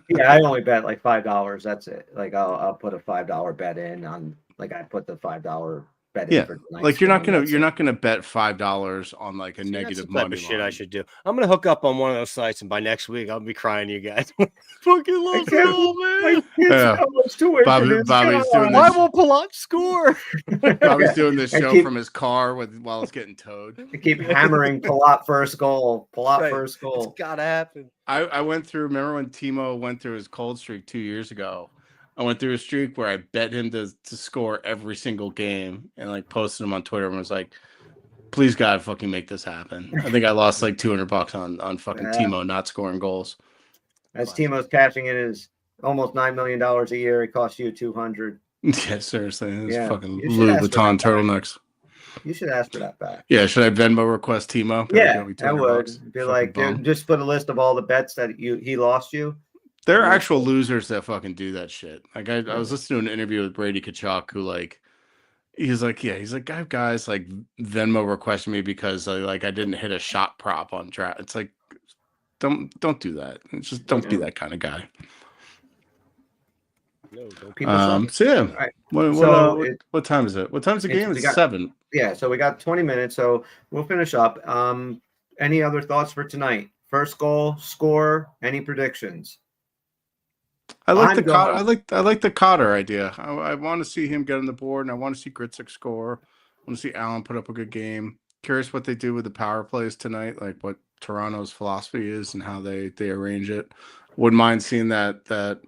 S2: Yeah, I only bet like $5. That's it. Like I'll put a $5 bet in on, like I put the $5 bet in for tonight's
S4: like you're not
S2: game.
S4: gonna bet $5 on like a negative
S3: That's the type
S4: money
S3: of shit
S4: line.
S3: I should do. I'm gonna hook up on one of those sites, and by next week I'll be crying to you guys. Fucking love it all, man.
S4: Yeah. Bobby's doing
S3: Why
S4: this.
S3: won't Palat score?
S4: Bobby's doing this
S2: And
S4: show from his car while it's getting towed.
S2: I keep hammering Palat first goal. Palat
S3: Right.
S2: first goal.
S3: It's gotta happen.
S4: I went through. Remember when Timo went through his cold streak 2 years ago? I went through a streak where I bet him to score every single game and like posted him on Twitter and was like, "Please God, fucking make this happen." I think I lost like $200 on fucking Timo not scoring goals.
S2: As Timo's cashing in his almost $9 million a year. It costs you 200.
S4: Yeah, seriously, it's
S2: Yeah,
S4: fucking
S2: you should
S4: Louis
S2: ask for
S4: Vuitton
S2: that back.
S4: turtlenecks.
S2: You should ask for that back.
S4: Yeah, should I Venmo request Timo? Be
S2: Yeah,
S4: "Yo,
S2: I would
S4: $200."
S2: be
S4: Fucking
S2: like,
S4: bum.
S2: just put a list of all the bets that he lost you.
S4: There are
S2: Yeah.
S4: actual losers that fucking do that shit. Like I was listening to an interview with Brady Kachuk, who like he's like I have guys like Venmo requesting me because I didn't hit a shot prop on draft. It's like don't do that. It's just don't be that kind of guy.
S3: No, don't
S2: People suck.
S4: So yeah,
S2: right.
S4: what time is it? What time's the game?
S2: we
S4: It's
S2: got-
S4: 7.
S2: Yeah, so we got 20 minutes, so we'll finish up. Any other thoughts for tonight? First goal, score, any predictions?
S4: I like
S2: I'm
S4: the Cotter idea. I want to see him get on the board, and I want to see Gritsik score. I want to see Allen put up a good game. Curious what they do with the power plays tonight, like what Toronto's philosophy is and how they arrange it. Wouldn't mind seeing that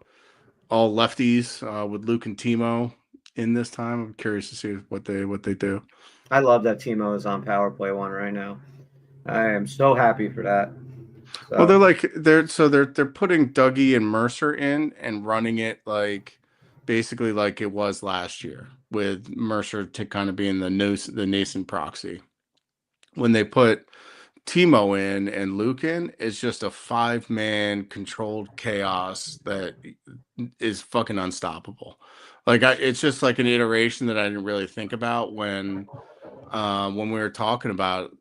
S4: all lefties with Luke and Timo in this time. I'm curious to see what they do.
S2: I love that Timo is on power play 1 right now. I am so happy for that. So,
S4: Well, they're putting Dougie and Mercer in and running it like basically like it was last year, with Mercer to kind of being the nascent proxy. When they put Timo in and Luke in, it's just a 5-man controlled chaos that is fucking unstoppable. Like it's just like an iteration that I didn't really think about when we were talking about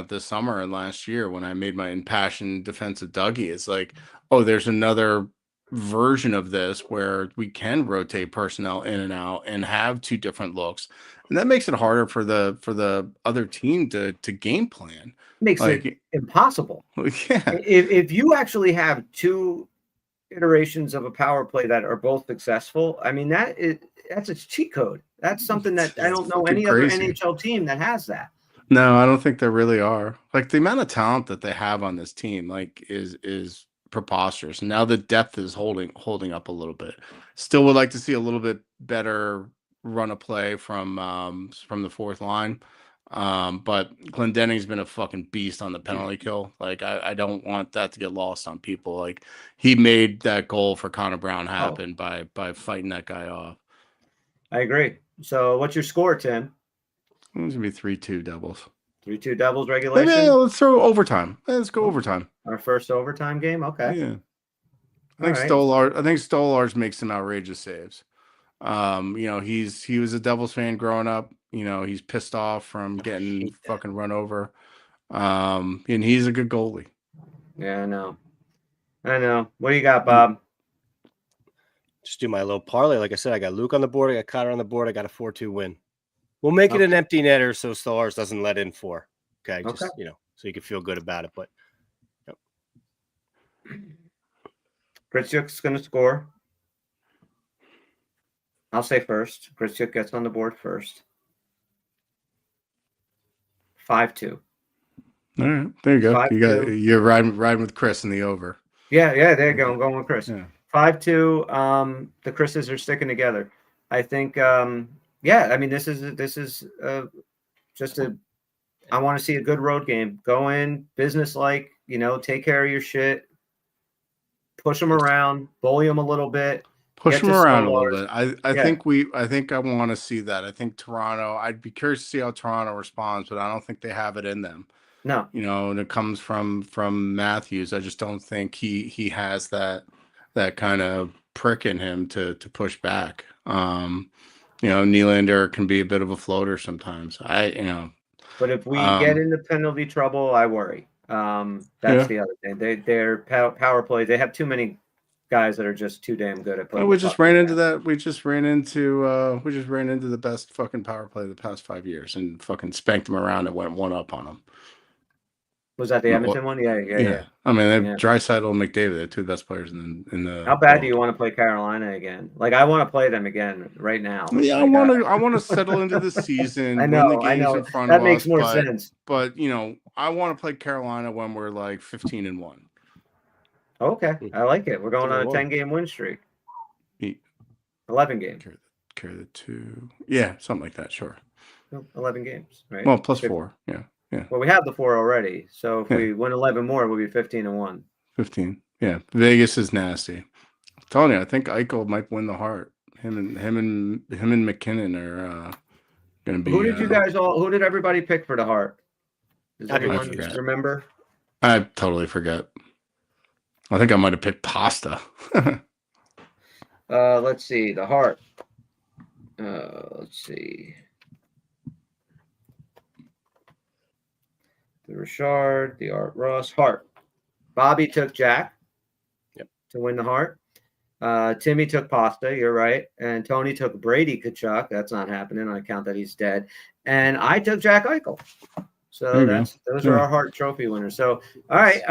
S4: this summer and last year when I made my impassioned defense of Dougie. It's like, oh, there's another version of this where we can rotate personnel in and out and have 2 different looks, and that makes it harder for the other team to game plan.
S2: makes it impossible.
S4: Yeah,
S2: If you actually have 2 iterations of a power play that are both successful, I mean that's a cheat code. That's something that I don't know any other NHL team that has that.
S4: no, I don't think there really are. Like the amount of talent that they have on this team, like is preposterous. Now the depth is holding up a little bit. Still would like to see a little bit better run of play from the fourth line. But Glendenning's been a fucking beast on the penalty kill. Like I don't want that to get lost on people. Like he made that goal for Connor Brown happen by fighting that guy off.
S2: I agree. So what's your score, Tim?
S4: It's gonna be 3-2 Devils.
S2: 3-2 Devils regulation.
S4: Maybe let's throw overtime. Let's go overtime.
S2: Our first overtime game. Okay.
S4: Yeah. I think Stolarz makes some outrageous saves. He was a Devils fan growing up. He's pissed off from getting fucking run over. And he's a good goalie.
S2: Yeah, I know. What do you got, Bob?
S3: Just do my little parlay. Like I said, I got Luke on the board. I got Cotter on the board. I got a 4-2 win. We'll make it an empty netter so Stolarz doesn't let in 4. Okay. Just, so you can feel good about it. But
S2: Gritsuk's going to score. I'll say first. Gritsuk gets on the board first. 5-2.
S4: All right, there you go.
S2: 5-2.
S4: You're riding with Chris in the over.
S2: Yeah, there you go. I'm going with Chris.
S4: Yeah.
S2: 5-2. The Chris's are sticking together. I think. I mean, this is just a. I want to see a good road game. Go in, business-like. Take care of your shit. Push them around, bully them a little bit.
S4: Push them around a little bit. I think I want to see that. I think Toronto. I'd be curious to see how Toronto responds, but I don't think they have it in them.
S2: No,
S4: and it comes from Matthews. I just don't think he has that kind of prick in him to push back. Nylander can be a bit of a floater sometimes.
S2: But if we get into penalty trouble, I worry. That's the other thing. Their power play. They have too many guys that are just too damn good at playing.
S4: We just ran into that. We just ran into the best fucking power play of the past 5 years and fucking spanked them around and went 1-up on them.
S2: Was that the Edmonton one? Yeah.
S4: I mean, they have Draisaitl and McDavid, they're 2 best players in the.
S2: How bad do you want to play Carolina again? Like, I want to play them again right now.
S4: Yeah, I want to settle into the season.
S2: I know.
S4: In front
S2: that
S4: of
S2: makes
S4: us,
S2: more sense.
S4: But I want to play Carolina when we're like 15-1.
S2: Okay, I like it. We're going on a 10-game win streak. 11 games.
S4: Carry the 2. Yeah, something like that. Sure.
S2: 11 games, right?
S4: Well, plus 4. Yeah.
S2: Well, we have the 4 already. So if we win 11 more, we'll be 15-1.
S4: 15. Yeah. Vegas is nasty. telling you, I think Eichel might win the Hart. Him and McKinnon are going to be.
S2: Who did you guys all? Who did everybody pick for the Hart? Does
S3: I
S2: anyone
S4: forget.
S2: remember?
S4: I totally forget. I think I might have picked Pasta.
S2: Let's see. The Hart. Let's see. The Richard, the Art Ross, Hart. Bobby took Jack.
S3: Yep.
S2: To win the Hart. Timmy took Pasta. You're right. And Tony took Brady Kachuk. That's not happening on account that he's dead. And I took Jack Eichel. So those are our Hart Trophy winners. So all right.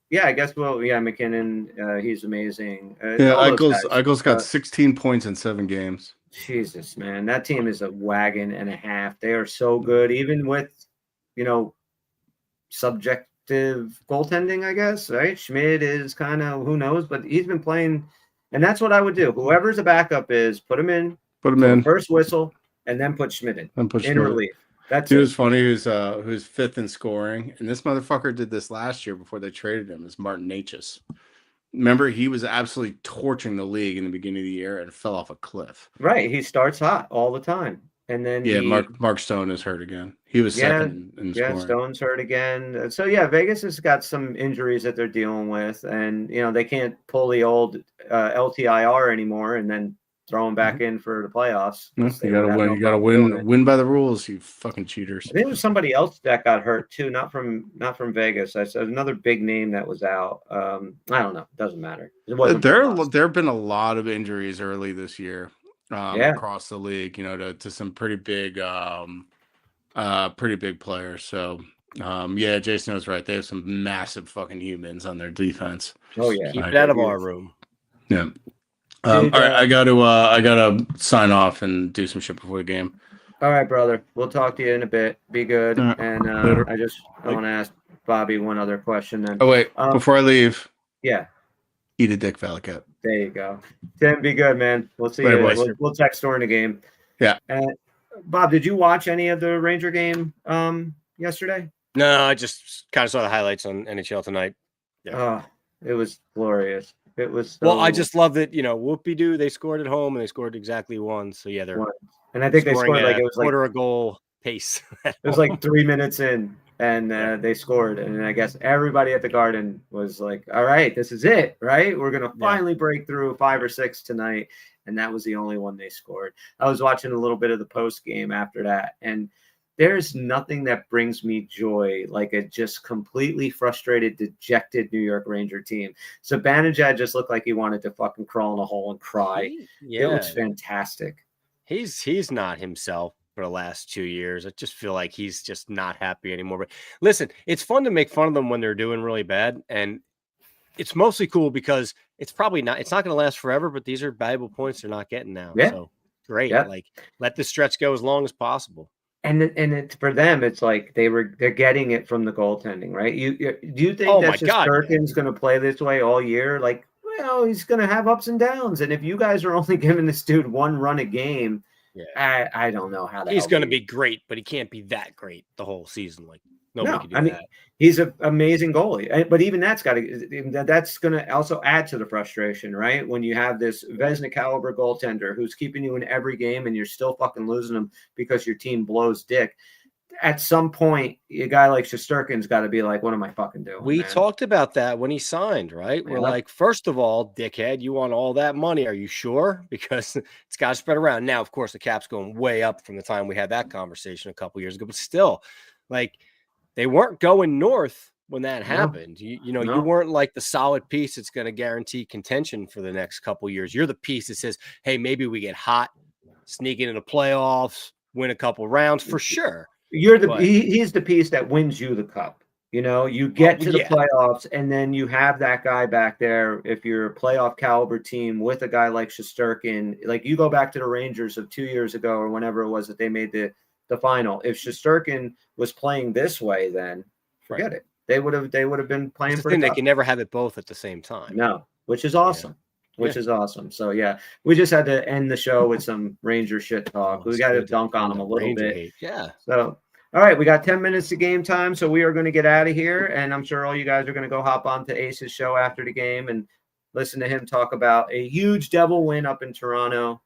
S2: Yeah, I guess McKinnon. He's amazing.
S4: Eichel's got 16 points in 7 games.
S2: Jesus, man, that team is a wagon and a half. They are so good, even with, subjective goaltending, I guess, right? Schmidt is kind of, who knows, but he's been playing, and that's what I would do. Whoever's a backup is put him in first whistle, and then put Schmidt in relief. That's
S4: Dude, it's funny who's 5th in scoring, and this motherfucker did this last year before they traded him. Is Martin Necas. Remember, he was absolutely torching the league in the beginning of the year and fell off a cliff.
S2: Right, he starts hot all the time, and then
S4: Mark Stone is hurt again. He was second in scoring.
S2: Yeah, Stone's hurt again. So yeah, Vegas has got some injuries that they're dealing with, and they can't pull the old LTIR anymore, and then throw them back in for the playoffs.
S4: You gotta win. You gotta win by the rules. You fucking cheaters.
S2: I think it was somebody else that got hurt too, not from Vegas. I said another big name that was out. I don't know. Doesn't matter.
S4: There have been a lot of injuries early this year across the league. To some pretty big players. So Jason was right. They have some massive fucking humans on their defense.
S2: Oh yeah,
S3: keep it out of our room.
S4: Yeah. All right, I gotta sign off and do some shit before the game.
S2: All right, brother. We'll talk to you in a bit. Be good.
S4: Right.
S2: And I want to ask Bobby one other question. Then.
S4: Oh wait, before I leave,
S2: yeah,
S4: eat a dick, Valicat.
S2: There you go. Tim, be good, man. We'll see
S4: Later,
S2: you.
S4: boys.
S2: We'll text during the game.
S4: Yeah.
S2: Bob, did you watch any of the Ranger game yesterday?
S3: No, I just kind of saw the highlights on NHL Tonight.
S2: Yeah. It was glorious. It was
S3: well. I just love that. Whoopie-doo. They scored at home and they scored exactly one. So yeah, they're
S2: and I think they scored
S3: it was quarter a goal pace.
S2: It was like 3 minutes in, and they scored. And I guess everybody at the Garden was like, "All right, this is it, right? We're gonna finally break through 5 or 6 tonight." And that was the only one they scored. I was watching a little bit of the post game after that, and there's nothing that brings me joy like a just completely frustrated, dejected New York Ranger team. So Zibanejad just looked like he wanted to fucking crawl in a hole and cry. It looks fantastic.
S3: He's not himself for the last 2 years. I just feel like he's just not happy anymore. But listen, it's fun to make fun of them when they're doing really bad. And it's mostly cool because it's not going to last forever, but these are valuable points they're not getting now. Yeah. So great. Yeah. Like let the stretch go as long as possible.
S2: And for them, it's like they're getting it from the goaltending, right? Do you think that Shesterkin's going to play this way all year? Like, well, he's going to have ups and downs, and if you guys are only giving this dude one run a game, I don't know how
S3: he's going to be great, but he can't be that great the whole season. Like nobody can do that.
S2: He's an amazing goalie, but even that's going to also add to the frustration, right? When you have this Vezina caliber goaltender who's keeping you in every game and you're still fucking losing them because your team blows dick. At some point, a guy like Shesterkin's got to be like, what am I fucking doing?
S3: We talked about that when he signed, right? We're like, first of all, dickhead, you want all that money. Are you sure? Because it's got to spread around. Now, of course, the cap's going way up from the time we had that conversation a couple years ago, but still, like, they weren't going north when that happened. You weren't like the solid piece that's going to guarantee contention for the next couple of years. You're the piece that says, hey, maybe we get hot, sneak into the playoffs, win a couple rounds for sure.
S2: He's the piece that wins you the cup. You get to the playoffs, and then you have that guy back there. If you're a playoff caliber team with a guy like Shesterkin, like you go back to the Rangers of 2 years ago or whenever it was that they made the final. If Shesterkin was playing this way, then forget it. They would have been playing for the
S3: they can never have it both at the same time.
S2: No, which is awesome. Is awesome. So we just had to end the show with some Ranger shit talk. We got to dunk on them a little bit.
S3: Yeah.
S2: So all right, we got 10 minutes to game time, so we are going to get out of here, and I'm sure all you guys are going to go hop on to Ace's show after the game and listen to him talk about a huge Devil win up in Toronto.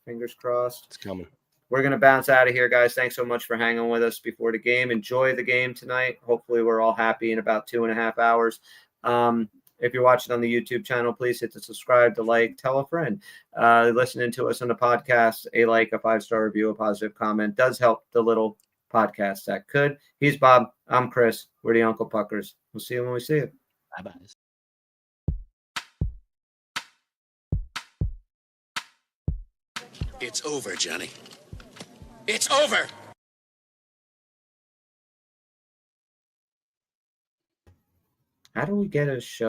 S2: Fingers crossed.
S3: It's coming.
S2: We're going to bounce out of here, guys. Thanks so much for hanging with us before the game. Enjoy the game tonight. Hopefully, we're all happy in about 2.5 hours. If you're watching on the YouTube channel, please hit the subscribe, the like, tell a friend. Listening to us on the podcast, a like, a 5-star review, a positive comment does help the little podcast that could. He's Bob. I'm Chris. We're the Uncle Puckers. We'll see you when we see you.
S3: Bye-bye.
S5: It's over, Johnny. It's over!
S2: How do we get a show?